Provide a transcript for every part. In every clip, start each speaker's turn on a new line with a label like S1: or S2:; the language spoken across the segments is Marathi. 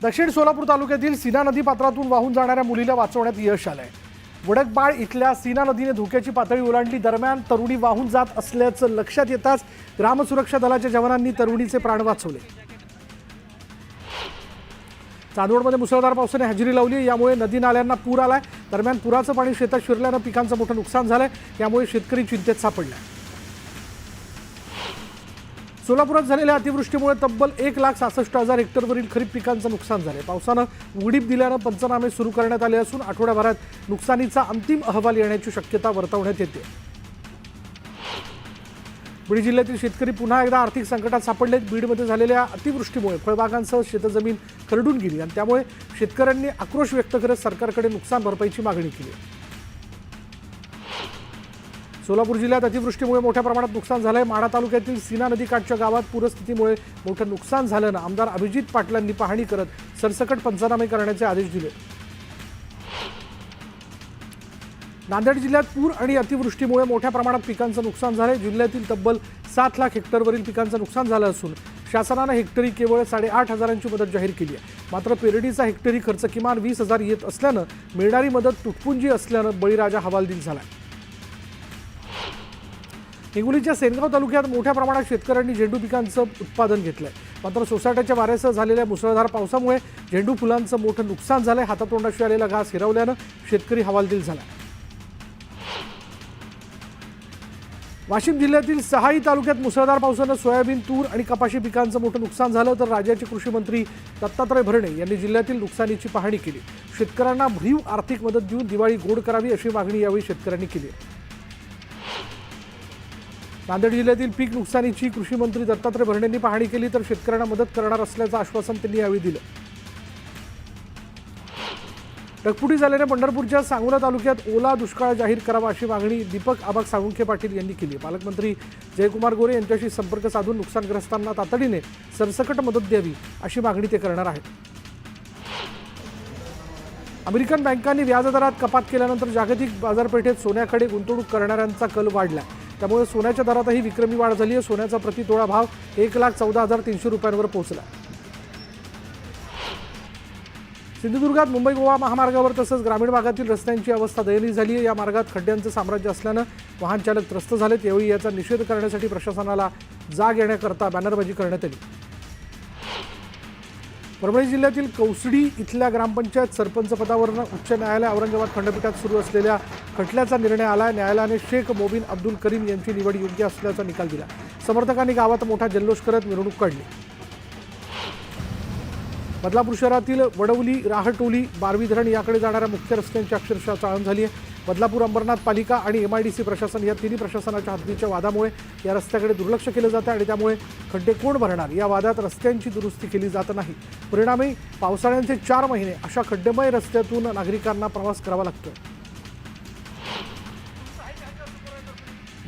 S1: दक्षिण सोलापूर तालुक्यातील सीना नदी पात्रातून वाहून जाणाऱ्या मुलीला वाचवण्यात यश आलंय। वडकबाळ इथल्या सीना नदीने धोक्याची पातळी ओलांडली। दरम्यान तरुणी वाहून जात असल्याचं लक्षात येताच ग्रामसुरक्षा दलाच्या जवानांनी तरुणीचे प्राण वाचवले। चांदवडमध्ये मुसळधार पावसाने हजेरी लावली, यामुळे नदी नाल्यांना पूर आलाय। दरम्यान पुराचं पाणी शेतात शिरल्यानं पिकांचं मोठं नुकसान झालंय, यामुळे शेतकरी चिंतेत सापडलाय। सोलापुरात झालेल्या अतिवृष्टीमुळे तब्बल 1,66,000 हेक्टरवरील खरीप पिकांचं नुकसान झाले। पावसानं उघडीप दिल्यानं पंचनामे सुरू करण्यात आले असून आठवड्याभरात नुकसानीचा अंतिम अहवाल येण्याची शक्यता वर्तवण्यात येते। बीड जिल्ह्यातील शेतकरी पुन्हा एकदा आर्थिक संकटात सापडले। बीडमध्ये झालेल्या अतिवृष्टीमुळे फळबागांसह शेतजमीन खरडून गेली आणि त्यामुळे शेतकऱ्यांनी आक्रोश व्यक्त करत सरकारकडे नुकसान भरपाईची मागणी केली। सोलापूर जिल्ह्यात अतिवृष्टीमुळे मोठ्या प्रमाणात नुकसान झालंय। माढा तालुक्यातील सीना नदीकाठच्या गावात पूरस्थितीमुळे मोठं नुकसान झाल्यानं आमदार अभिजित पाटलांनी पाहणी करत सरसकट पंचनामे करण्याचे आदेश दिले। नांदेड जिल्ह्यात पूर आणि अतिवृष्टीमुळे मोठ्या प्रमाणात पिकांचं नुकसान झालंय। जिल्ह्यातील तब्बल 7 लाख हेक्टरवरील पिकांचं नुकसान झालं असून शासनानं हेक्टरी केवळ 8,500ची मदत जाहीर केली आहे। मात्र पेरडीचा हेक्टरी खर्च किमान 20,000 येत असल्यानं मिळणारी मदत तुटपुंजी असल्यानं बळीराजा हवालदिल झालाय। हिंगोलीच्या सेनगाव तालुक्यात मोठ्या प्रमाणात शेतकऱ्यांनी झेंडू पिकांचं उत्पादन घेतलंय। मात्र सोसाट्याच्या वाऱ्यासह झालेल्या मुसळधार पावसामुळे झेंडू फुलांचं मोठं नुकसान झालंय। हातातोंडाशी आलेला घास हिरावल्यानं शेतकरी हवालदिल झाला। वाशिम जिल्ह्यातील सहाई तालुक्यात मुसळधार पावसानं सोयाबीन, तूर आणि कपाशी पिकांचं मोठं नुकसान झालं। तर राज्याचे कृषी मंत्री दत्तात्रय भरणे यांनी जिल्ह्यातील नुकसानीची पाहणी केली। शेतकऱ्यांना भरीव आर्थिक मदत देऊन दिवाळी गोड करावी अशी मागणी यावेळी शेतकऱ्यांनी केली। नांदेड जिल्ह्यातील पीक नुकसानीची कृषी मंत्री दत्तात्रय भरणेंनी पाहणी केली, तर शेतकऱ्यांना मदत करणार असल्याचं आश्वासन त्यांनी यावेळी दिलं। ढगफुटी झालेल्या पंढरपूरच्या सांगोला तालुक्यात ओला दुष्काळ जाहीर करावा अशी मागणी दीपक आबाग साळुंखे पाटील यांनी केली। पालकमंत्री जयकुमार गोरे यांच्याशी संपर्क साधून नुकसानग्रस्तांना तातडीने सरसकट मदत द्यावी अशी मागणी ते करणार आहेत। अमेरिकन बँकांनी व्याजदरात कपात केल्यानंतर जागतिक बाजारपेठेत सोन्याकडे गुंतवणूक करणाऱ्यांचा कल वाढला। त्यामुळे सोन्याच्या दरातही विक्रमी वाढ झाली आहे। सोन्याचा प्रतितोळा भाव 1,14,300 रुपयांवर पोहोचला। सिंधुदुर्गात मुंबई गोवा महामार्गावर तसंच ग्रामीण भागातील रस्त्यांची अवस्था दयनीय झाली आहे। या मार्गात खड्ड्यांचं साम्राज्य असल्यानं वाहन चालक त्रस्त झालेत। यावेळी याचा निषेध करण्यासाठी प्रशासनाला जाग येण्याकरता बॅनरबाजी करण्यात आली। परभणी जिल्ह्यातील कौसडी इथल्या ग्रामपंचायत सरपंच पदावरून उच्च न्यायालय औरंगाबाद खंडपीठात सुरू असलेल्या खटल्याचा निर्णय आला। न्यायालयाने शेख मोबिन अब्दुल करीम यांची निवड योग्य असल्याचा निकाल दिला। समर्थकांनी गावात मोठा जल्लोष करत मिरवणूक काढली। बदलापूर शहरातील वडवली, राहटोली, बारवी धरण याकडे जाणाऱ्या मुख्य रस्त्यांची अक्षरशः चाळण झाली आहे। बदलापूर, अंबरनाथ पालिका आणि MIDC प्रशासन या तिन्ही प्रशासनाच्या हद्दीच्या वादामुळे या रस्त्याकडे दुर्लक्ष केलं जातं आणि त्यामुळे खड्डे कोण भरणार या वादात रस्त्यांची दुरुस्ती केली जात नाही। परिणामी पावसाळ्यांचे 4 महिने अशा खड्डेमय रस्त्यातून नागरिकांना प्रवास करावा लागतो।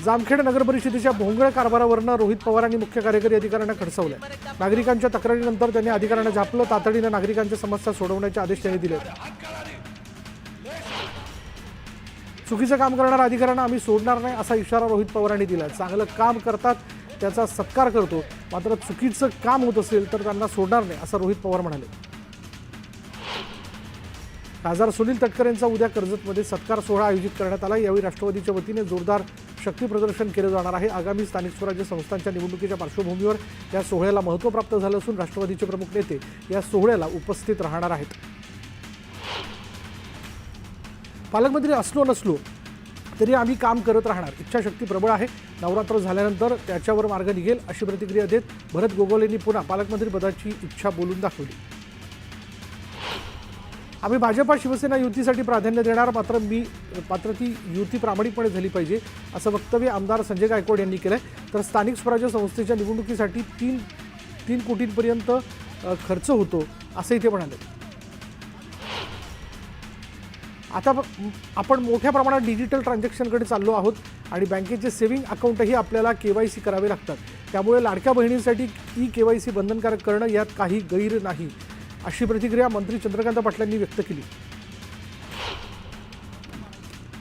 S1: जामखेड नगर परिषदेच्या भोंगळ कारभारावरून रोहित पवारांनी मुख्य कार्यकारी अधिकाऱ्यांना खडसवलं। नागरिकांच्या तक्रारीनंतर त्यांनी अधिकाऱ्यांना झापलं। तातडीने नागरिकांच्या समस्या सोडवण्याचे आदेश त्यांनी दिले। चुकीचं काम करणाऱ्या अधिकाऱ्यांना आम्ही सोडणार नाही असा इशारा रोहित पवारांनी दिला। चांगलं काम करतात त्याचा सत्कार करतो, मात्र चुकीचं काम होत असेल तर त्यांना सोडणार नाही असं रोहित पवार म्हणाले। खासदार सुनील तटकरे यांचा उद्या कर्जतमध्ये सत्कार सोहळा आयोजित करण्यात आला। यावेळी राष्ट्रवादीच्या वतीने जोरदार शक्ती प्रदर्शन केलं जाणार आहे। आगामी स्थानिक स्वराज्य संस्थांच्या निवडणुकीच्या पार्श्वभूमीवर या सोहळ्याला महत्त्व प्राप्त झालं असून राष्ट्रवादीचे प्रमुख नेते या सोहळ्याला उपस्थित राहणार आहेत। पालकमंत्री असलो नसलो तरी आम्ही काम करत राहणार, इच्छाशक्ती प्रबळ आहे। नवरात्र झाल्यानंतर त्याच्यावर मार्ग निघेल अशी प्रतिक्रिया देत भरत गोगावलेंनी पुन्हा पालकमंत्री पदाची इच्छा बोलून दाखवली। आम्ही भाजपा शिवसेना युतीसाठी प्राधान्य देणार, मात्र ती युती प्रामाणिकपणे झाली पाहिजे असं वक्तव्य आमदार संजय गायकवाड यांनी केलंय। तर स्थानिक स्वराज्य संस्थेच्या निवडणुकीसाठी 3 कोटींपर्यंत खर्च होतो असंही ते म्हणाले। आता आपण मोठ्या प्रमाणात डिजिटल ट्रान्झॅक्शनकडे चाललो आहोत आणि बँकेचे सेव्हिंग अकाउंटही आपल्याला KYC करावे लागतात। त्यामुळे लाडक्या बहिणींसाठी KYC बंधनकारक करणं यात काही गैर नाही अशी प्रतिक्रिया मंत्री चंद्रकांत पाटलांनी व्यक्त केली।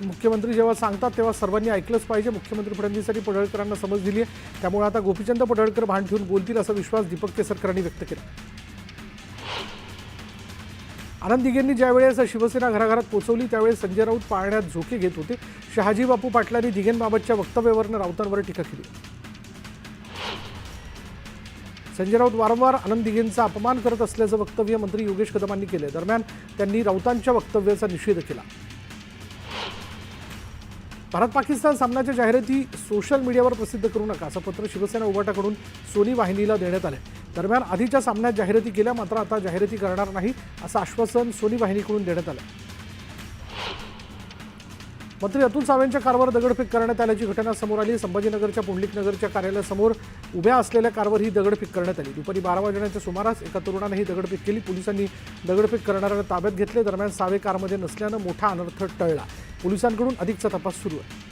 S1: मुख्यमंत्री जेव्हा सांगतात तेव्हा सर्वांनी ऐकलंच पाहिजे। मुख्यमंत्री फडणवीसांनी पडळकरांना समज दिली आहे, त्यामुळे आता गोपीचंद पडळकर भान ठेवून बोलतील असा विश्वास दीपक केसरकरांनी व्यक्त केला। आनंद दिघेंनी ज्यावेळेस शिवसेना घराघरात पोहोचवली त्यावेळेस संजय राऊत पाळण्यात झोके घेत होते. शहाजी बापू पाटलांनी दिघेंबाबतच्या वक्तव्यावरून राऊतांवर टीका केली. संजय राऊत वारंवार आनंद दिघेंचा अपमान करत असल्याचं वक्तव्य मंत्री योगेश कदमांनी केले. दरम्यान त्यांनी राऊतांच्या वक्तव्याचा निषेध केला. भारत पाकिस्तान सामन्याच्या जाहिराती सोशल मीडियावर प्रसिद्ध करू नका असं पत्र शिवसेना उभाटाकडून सोनी वाहिनीला देण्यात आले. दरम्यान आधीच्या सामन्यात जाहिराती केल्या, मात्र आता जाहिराती करणार नाही असं आश्वासन सोनी वाहिनीकडून देण्यात आलं. मंत्री अतुल सावेंच्या कारवर दगडफेक करण्यात आल्याची घटना समोर आली. संभाजीनगरच्या पुंडलिक नगरच्या कार्यालयासमोर उभ्या असलेल्या कारवर ही दगडफेक करण्यात आली. दुपारी 12 वाजण्याच्या सुमारास एका तरुणाने ही दगडफेक केली. पोलिसांनी दगडफेक करणाऱ्याला ताब्यात घेतले. दरम्यान सावे कारमध्ये नसल्यानं मोठा अनर्थ टळला. पोलिसांकडून अधिकचा तपास सुरू आहे.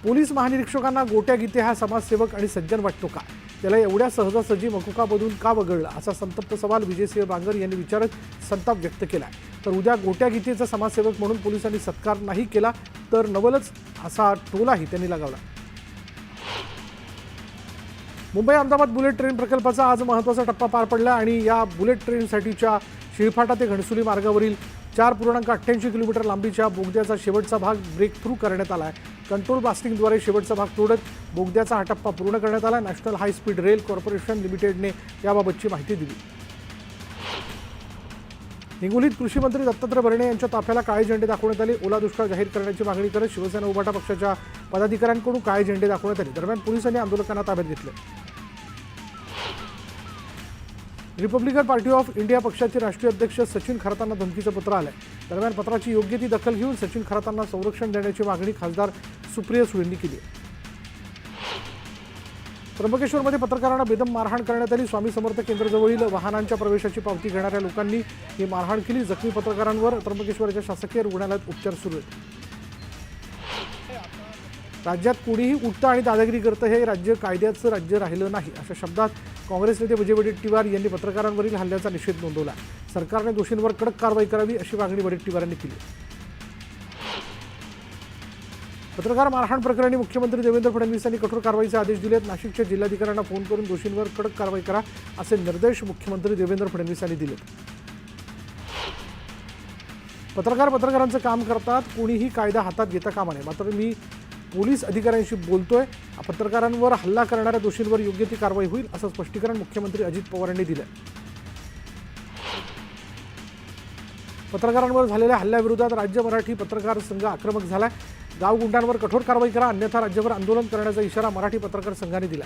S1: पोलीस महानिरीक्षकांना गोट्या गीते हा समाजसेवक आणि सज्जन वाटतो का? त्याला एवढ्या सहजासहजी मकुकामधून का वगळला असा संतप्त सवाल विजयसिंह बांगर यांनी विचारत संताप व्यक्त केला. तर उद्या गोट्या गीतेचा समाजसेवक म्हणून पोलिसांनी सत्कार नाही केला तर नवलच असा टोलाही त्यांनी लगावला. मुंबई अहमदाबाद बुलेट ट्रेन प्रकल्पाचा आज महत्त्वाचा टप्पा पार पडला आणि या बुलेट ट्रेनसाठीच्या शिळफाटा ते घणसोली मार्गावरील 4.88 किलोमीटर लांबीच्या बोगद्याचा शेवटचा भाग ब्रेक थ्रू करण्यात आला आहे. कंट्रोल ब्लास्टिंगद्वारे शेवटचा भाग तोडत बोगद्याचा हा टप्पा पूर्ण करण्यात आला. National high speed rail corporation लिमिटेडने याबाबतची माहिती दिली. हिंगोलीत कृषी मंत्री दत्तात्रय भरणे यांच्या ताफ्याला काळे झेंडे दाखवण्यात आले. ओला दुष्काळ जाहीर करण्याची मागणी करत शिवसेना उभाटा पक्षाच्या पदाधिकाऱ्यांकडून काळे झेंडे दाखवण्यात आले. दरम्यान पोलिसांनी आंदोलकांना ताब्यात घेतले. रिपब्लिकन पार्टी ऑफ इंडिया पक्षाचे राष्ट्रीय अध्यक्ष सचिन खरातांना धमकीचं पत्र आलंय. दरम्यान पत्राची योग्य ती दखल घेऊन सचिन खरातांना संरक्षण देण्याची मागणी खासदार सुप्रिया सुळेंनी केली. त्र्यंबकेश्वरमध्ये पत्रकारांना बेदम मारहाण करण्यात आली. स्वामी समर्थ केंद्राजवळील वाहनांच्या प्रवेशाची पावती घेणाऱ्या लोकांनी ही मारहाण केली. जखमी पत्रकारांवर त्र्यंबकेश्वरच्या शासकीय रुग्णालयात उपचार सुरू आहेत. राज्यात कोणीही उठतं आणि दादागिरी करतं हे राज्य कायद्याचं राज्य राहिलं नाही अशा शब्दात काँग्रेस नेते विजय वडेट्टीवार यांनी पत्रकारांवरील हल्ल्याचा निषेध नोंदवला. सरकारने दोषींवर कडक कारवाई करावी अशी मागणी वडेट्टीवारांनी केली. पत्रकार मारहाण प्रकरणी मुख्यमंत्री देवेंद्र फडणवीस यांनी कठोर कारवाईचे आदेश दिले आहेत. नाशिकच्या जिल्हाधिकाऱ्यांना फोन करून दोषींवर कडक कारवाई करा असे निर्देश मुख्यमंत्री देवेंद्र फडणवीस यांनी दिलेत. पत्रकारांचं काम करतात, कोणीही कायदा हातात घेता कामा नये. मात्र मी पोलीस अधिकाऱ्यांशी बोलतोय. पत्रकारांवर हल्ला करणाऱ्या दोषींवर योग्य ती कारवाई होईल असं स्पष्टीकरण मुख्यमंत्री अजित पवार यांनी दिलं. पत्रकारांवर झालेल्या हल्ल्याविरोधात राज्य मराठी पत्रकार संघ आक्रमक झालाय. गावगुंडांवर कठोर कारवाई करा अन्यथा राज्यभर आंदोलन करण्याचा इशारा मराठी पत्रकार संघाने दिला.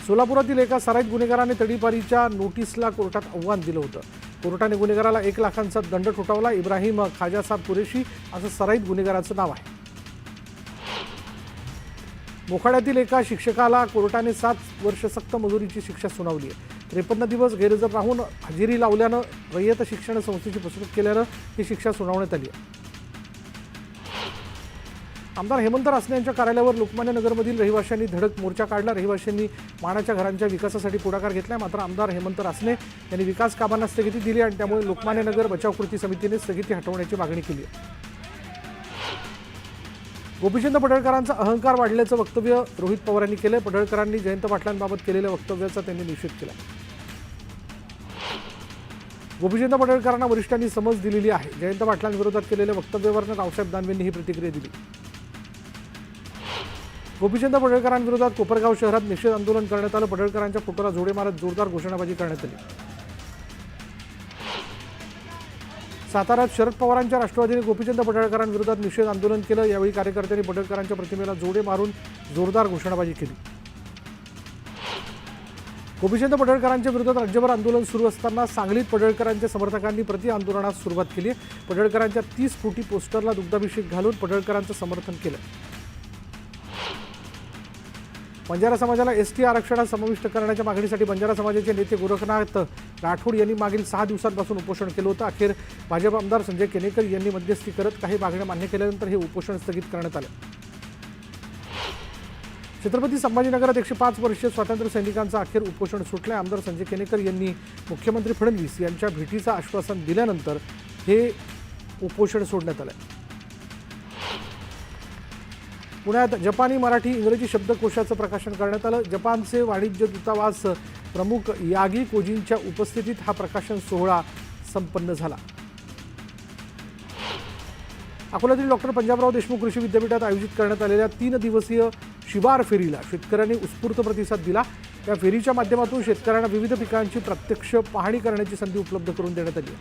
S1: सोलापुरातील एका सराईत गुन्हेगाराने तडीपारीच्या नोटीसला कोर्टात आव्हान दिलं होतं. कोर्टाने गुन्हेगाराला 1 लाखांचा दंड ठोठावला. इब्राहिम खाजासाब कुरेशी असं सराईत गुन्हेगाराचं नाव आहे. मोखाड्यातील एका शिक्षकाला कोर्टाने 7 वर्ष सक्त मजुरीची शिक्षा सुनावली आहे. 53 दिवस गैरहजर राहून हजेरी लावल्यानं रय्यत शिक्षण संस्थेची फसवणूक केल्यानं ही शिक्षा सुनावण्यात आली आहे. आमदार हेमंत रासने यांच्या कार्यालयावर लोकमान्य नगरमधील रहिवाशांनी धडक मोर्चा काढला. रहिवाशांनी मानाच्या घरांच्या विकासासाठी पुढाकार घेतला. मात्र आमदार हेमंत रासने यांनी विकास कामांना स्थगिती दिली आणि त्यामुळे लोकमान्य नगर बचाव कृती समितीने स्थगिती हटवण्याची मागणी केली. गोपीचंद पडळकरांचा अहंकार वाढल्याचं वक्तव्य रोहित पवार यांनी केलं. पडळकरांनी जयंत पाटलांबाबत केलेल्या वक्तव्याचा त्यांनी निषेध केला. गोपीचंद पडळकरांना वरिष्ठांनी समज दिलेली आहे. जयंत पाटलांविरोधात केलेल्या वक्तव्यावरून रावसाहेब दानवेंनी ही प्रतिक्रिया दिली. गोपीचंद पडळकरांविरोधात कोपरगाव शहरात निषेध आंदोलन करण्यात आलं. पडळकरांच्या फोटोला जोडे मारत जोरदार घोषणाबाजी करण्यात आली. साताऱ्यात शरद पवारांच्या राष्ट्रवादीने गोपीचंद पडळकरांविरोधात निषेध आंदोलन केलं. यावेळी कार्यकर्त्यांनी पडळकरांच्या प्रतिमेला जोडे मारून जोरदार घोषणाबाजी केली. गोपीचंद पडळकरांच्या विरोधात राज्यभर आंदोलन सुरू असताना सांगलीत पडळकरांच्या समर्थकांनी प्रति आंदोलनास सुरुवात केली आहे. पडळकरांच्या 30 फुटी पोस्टरला दुग्धाभिषेक घालून पडळकरांचं समर्थन केलं. बंजारा समाजाला एसटी आरक्षणात समाविष्ट करण्याच्या मागणीसाठी बंजारा समाजाचे नेते गोरखनाथ राठोड यांनी मागील 6 दिवसांपासून उपोषण केलं होतं. अखेर भाजप आमदार संजय केनेकर यांनी मध्यस्थी करत काही मागण्या मान्य केल्यानंतर हे उपोषण स्थगित करण्यात आलं. छत्रपती संभाजीनगरात 105 वर्षीय स्वातंत्र्य सैनिकांचं अखेर उपोषण सुटलं. आमदार संजय केनेकर यांनी मुख्यमंत्री फडणवीस यांच्या भेटीचं आश्वासन दिल्यानंतर हे उपोषण सोडण्यात आलं. पुण्यात जपानी मराठी इंग्रजी शब्दकोशाचं प्रकाशन करण्यात आलं। जपानचे वाणिज्य दूतावास प्रमुख यागी कोजींच्या उपस्थितीत हा प्रकाशन सोहळा संपन्न झाला। अकोल्यातील डॉक्टर पंजाबराव देशमुख कृषी विद्यापीठात आयोजित करण्यात आलेल्या 3 दिवसीय शिवार फेरीला शेतकऱ्यांनी उत्स्फूर्त प्रतिसाद दिला। या फेरीच्या माध्यमातून शेतकऱ्यांना विविध पिकांची प्रत्यक्ष पाहणी करण्याची संधी उपलब्ध करून देण्यात आली।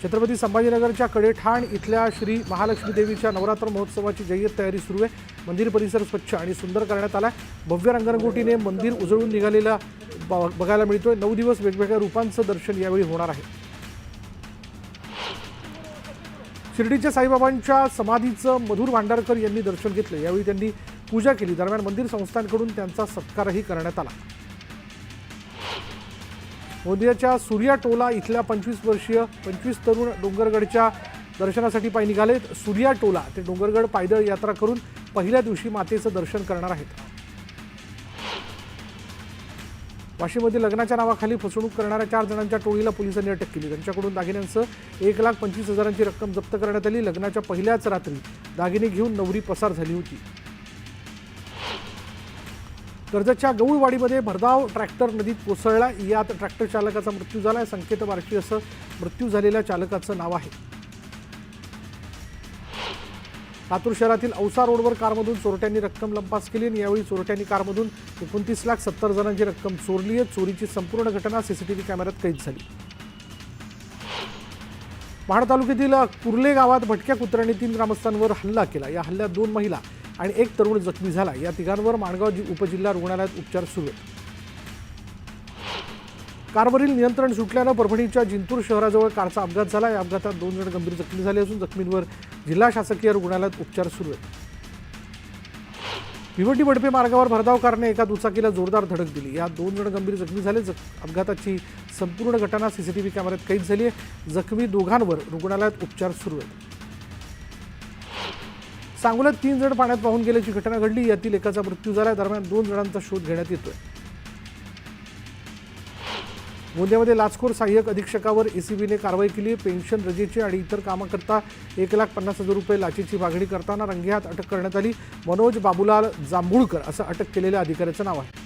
S1: छत्रपती संभाजीनगरच्या कडेठाण इथल्या श्री महालक्ष्मी देवीच्या नवरात्र महोत्सवाची जय्यत तयारी सुरू आहे। मंदिर परिसर स्वच्छ आणि सुंदर करण्यात आला। भव्य रंगरंगोटीने मंदिर उजळून निघालेला बघायला मिळतोय। 9 दिवस वेगवेगळ्या रूपांचं दर्शन यावेळी होणार आहे। शिर्डीच्या साईबाबांच्या समाधीचं मधुर भांडारकर यांनी दर्शन घेतलं। यावेळी त्यांनी पूजा केली। दरम्यान मंदिर संस्थांकडून त्यांचा सत्कारही करण्यात आला। गोंदियाच्या सूर्या टोला इथल्या 25 तरुण डोंगरगडच्या दर्शनासाठी पायी निघालेत। सूर्या टोला ते डोंगरगड पायदळ यात्रा करून पहिल्या दिवशी मातेचं दर्शन करणार आहेत। वाशीमध्ये लग्नाच्या नावाखाली फसवणूक करणाऱ्या 4 जणांच्या टोळीला पोलिसांनी अटक केली। त्यांच्याकडून दागिन्यांसह 1,25,000ची रक्कम जप्त करण्यात आली। लग्नाच्या पहिल्याच रात्री दागिने घेऊन नवरी पसार झाली होती। कर्जतच्या गवळवाडीमध्ये भरधाव ट्रॅक्टर नदीत कोसळला। यात ट्रॅक्टर चालकाचा मृत्यू झाला। संकेत बार्शी असं मृत्यू झालेल्या चालकाचं नाव आहे। लातूर शहरातील औसा रोडवर कारमधून चोरट्यांनी रक्कम लंपास केली आणि यावेळी चोरट्यांनी कारमधून 29,70,000ची रक्कम चोरली आहे। चोरीची संपूर्ण घटना सीसीटीव्ही कॅमेऱ्यात कैद झाली। महाड तालुक्यातील कुर्ले गावात भटक्या कुत्र्याने 3 ग्रामस्थांवर हल्ला केला। या हल्ल्यात 2 महिला आणि 1 तरुण जखमी झाला। या तिघांवर माणगाव उपजिल्हा रुग्णालयात उपचार सुरू आहेत। कारवरील नियंत्रण सुटल्यानं परभणीच्या जिंतूर शहराजवळ कारचा अपघात झाला। या अपघातात 2 जण गंभीर जखमी झाले असून जखमींवर जिल्हा शासकीय रुग्णालयात उपचार सुरू आहेत। भिवंडी बडपे मार्गावर भरधाव कारने एका दुचाकीला जोरदार धडक दिली। यात 2 जण गंभीर जखमी झाले। अपघाताची संपूर्ण घटना सीसीटीव्ही कॅमेऱ्यात कैद झाली आहे। जखमी दोघांवर रुग्णालयात उपचार सुरू आहेत। सांगोल्यात 3 जण पाण्यात वाहून गेल्याची घटना घडली। यातील एकाचा मृत्यू झाला। दरम्यान 2 जणांचा शोध घेण्यात येतोय। गोंदियामध्ये लाचखोर सहाय्यक अधीक्षकावर एसीबीने कारवाई केली। पेन्शन रजेची आणि इतर कामाकरता 1,50,000 रुपये लाचेची मागणी करताना रंगेहात अटक करण्यात आली। मनोज बाबूलाल जांभूळकर असं अटक केलेल्या अधिकाऱ्याचं नाव आहे।